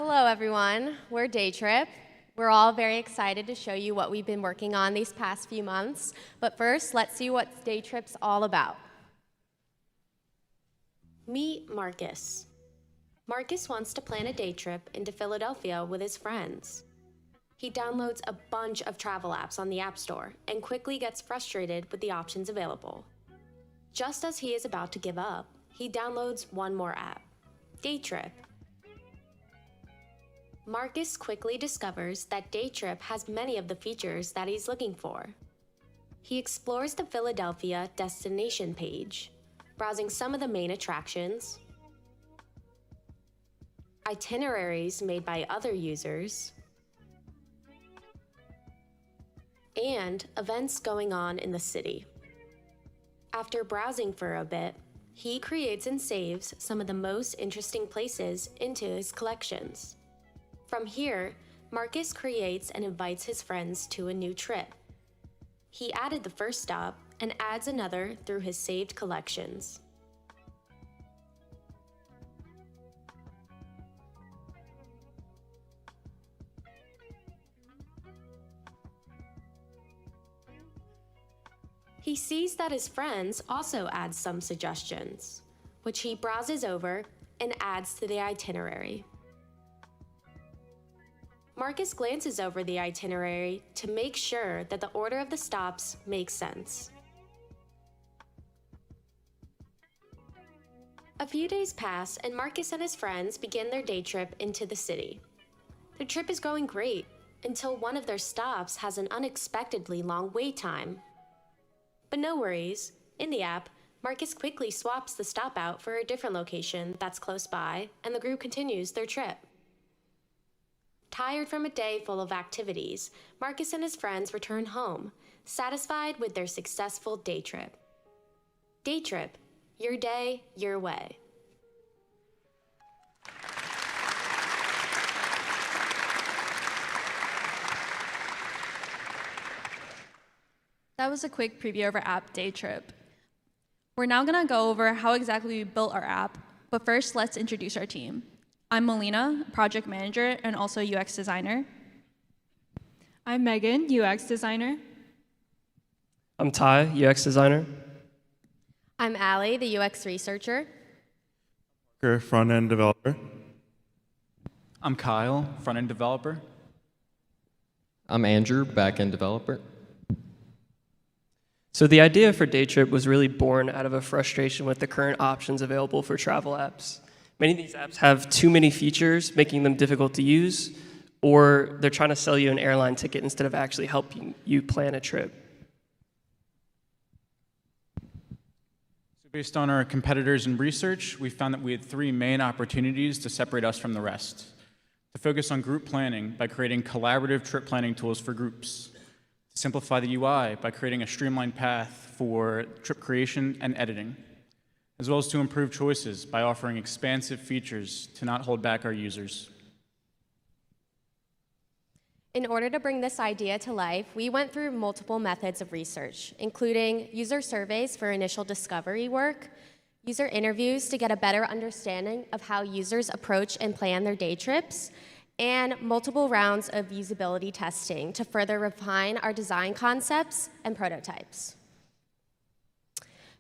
Hello, everyone. We're Daytrip. We're all very excited to show you what we've been working on these past few months. But first, let's see what Daytrip's all about. Meet Marcus. Marcus wants to plan a day trip into Philadelphia with his friends. He downloads a bunch of travel apps on the App Store and quickly gets frustrated with the options available. Just as he is about to give up, he downloads one more app, Daytrip. Marcus quickly discovers that Daytrip has many of the features that he's looking for. He explores the Philadelphia destination page, browsing some of the main attractions, itineraries made by other users, and events going on in the city. After browsing for a bit, he creates and saves some of the most interesting places into his collections. From here, Marcus creates and invites his friends to a new trip. He added the first stop and adds another through his saved collections. He sees that his friends also add some suggestions, which he browses over and adds to the itinerary. Marcus glances over the itinerary to make sure that the order of the stops makes sense. A few days pass and Marcus and his friends begin their day trip into the city. The trip is going great until one of their stops has an unexpectedly long wait time. But no worries, in the app, Marcus quickly swaps the stop out for a different location that's close by, and the group continues their trip. Tired from a day full of activities, Marcus and his friends return home, satisfied with their successful day trip. Daytrip, your day, your way. That was a quick preview of our app, Daytrip. We're now gonna go over how exactly we built our app, but first let's introduce our team. I'm Molyna, project manager and also UX designer. I'm Megan, UX designer. I'm Ty, UX designer. I'm Allie, the UX researcher. Front-end developer. I'm Kyle, front-end developer. I'm Andrew, back-end developer. So the idea for Daytrip was really born out of a frustration with the current options available for travel apps. Many of these apps have too many features, making them difficult to use, or they're trying to sell you an airline ticket instead of actually helping you plan a trip. So based on our competitors and research, we found that we had three main opportunities to separate us from the rest. To focus on group planning by creating collaborative trip planning tools for groups. To simplify the UI by creating a streamlined path for trip creation and editing, as well as to improve choices by offering expansive features to not hold back our users. In order to bring this idea to life, we went through multiple methods of research, including user surveys for initial discovery work, user interviews to get a better understanding of how users approach and plan their day trips, and multiple rounds of usability testing to further refine our design concepts and prototypes.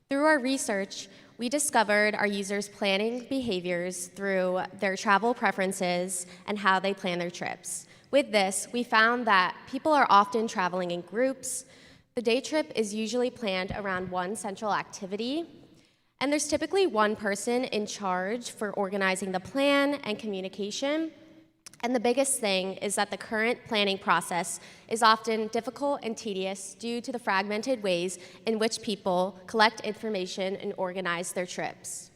Through our research, we discovered our users' planning behaviors through their travel preferences and how they plan their trips. With this, we found that people are often traveling in groups. The day trip is usually planned around one central activity, and there's typically one person in charge for organizing the plan and communication. And the biggest thing is that the current planning process is often difficult and tedious due to the fragmented ways in which people collect information and organize their trips.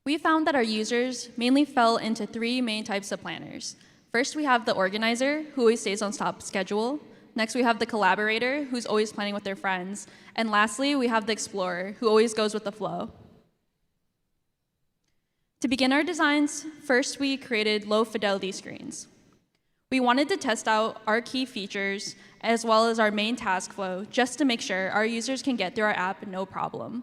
We found that our users mainly fell into three main types of planners. First, we have the organizer, who always stays on top schedule. Next, we have the collaborator, who's always planning with their friends. And lastly, we have the explorer, who always goes with the flow. To begin our designs, first we created low-fidelity screens. We wanted to test out our key features as well as our main task flow just to make sure our users can get through our app no problem.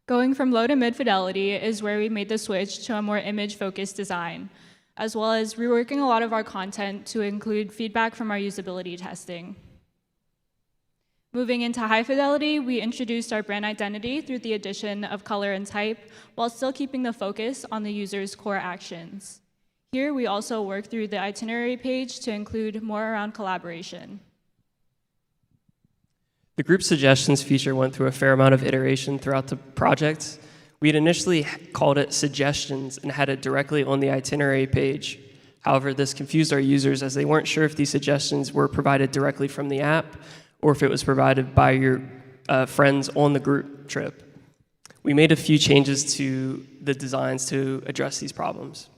Going from low to mid fidelity is where we made the switch to a more image-focused design, as well as reworking a lot of our content to include feedback from our usability testing. Moving into high fidelity, we introduced our brand identity through the addition of color and type, while still keeping the focus on the user's core actions. Here, we also work through the itinerary page to include more around collaboration. The group suggestions feature went through a fair amount of iteration throughout the project. We had initially called it suggestions and had it directly on the itinerary page. However, this confused our users as they weren't sure if these suggestions were provided directly from the app or if it was provided by your friends on the group trip. We made a few changes to the designs to address these problems.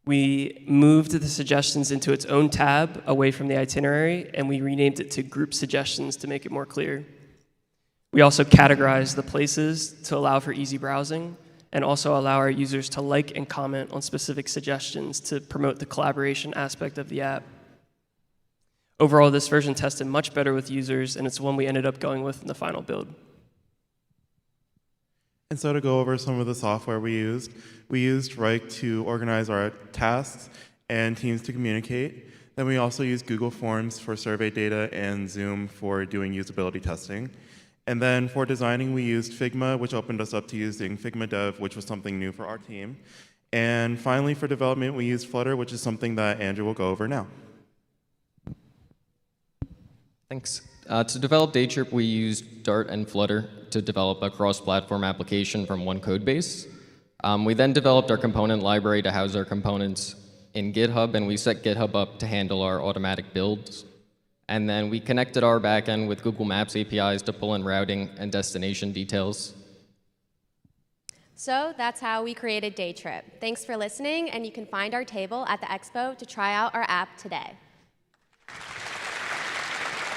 We moved the suggestions into its own tab away from the itinerary, and we renamed it to Group Suggestions to make it more clear. We also categorized the places to allow for easy browsing, and also allow our users to like and comment on specific suggestions to promote the collaboration aspect of the app. Overall, this version tested much better with users, and it's one we ended up going with in the final build. And so to go over some of the software we used Rike to organize our tasks and Teams to communicate. Then we also used Google Forms for survey data and Zoom for doing usability testing. And then for designing, we used Figma, which opened us up to using Figma Dev, which was something new for our team. And finally, for development, we used Flutter, which is something that Andrew will go over now. Thanks. To develop Daytrip, we used Dart and Flutter to develop a cross-platform application from one code base. We then developed our component library to house our components in GitHub, and we set GitHub up to handle our automatic builds. And then we connected our backend with Google Maps APIs to pull in routing and destination details. So that's how we created Daytrip. Thanks for listening, and you can find our table at the expo to try out our app today.